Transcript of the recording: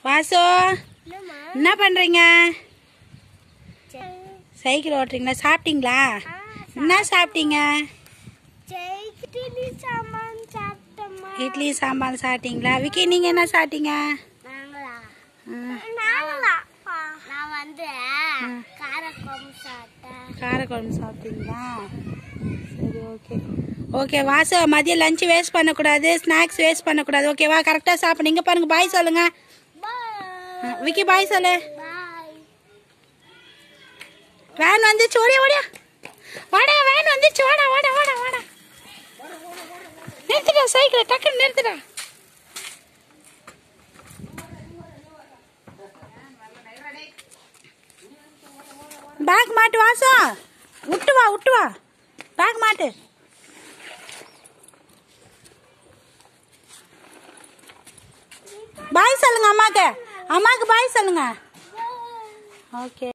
வாசு என்ன பண்றீங்க? சைக்கிள் ஓட்டுறீங்களா? சாப்பிட்டீங்களா? என்ன சாப்பிட்டீங்க? இட்லி சாம்பார் சாப்பிட்டீங்களா? விக்கி நீங்க என்ன சாப்பிட்டீங்க? காரக்குழம்பு சாப்பிட்டீங்களா? சரி ஓகே ஓகே. வாசு மதியம் லஞ்ச் வேஸ்ட் பண்ணக்கூடாது, ஸ்நாக்ஸ் வேஸ்ட் பண்ணக்கூடாது, ஓகேவா? கரெக்டாக சாப்பிடுங்க. பாருங்க, பாய் சொல்லுங்க. விக்கி பாய் சொல்லு. வேன் வந்துச்சு, ஓடியா ஓடியா வாடா. வேன் வந்துச்சு, வாடா வாடா வாடா வாடா. நிறுத்துடா சைக்கிளை, டக்குன்னு நிறுத்துடா. பேக் மாட்டு வாசு, விட்டு வா பேக் மாட்டு. பாய் சொல்லுங்க அம்மாக்கு பாய் சொல்லுங்க. ஓகே.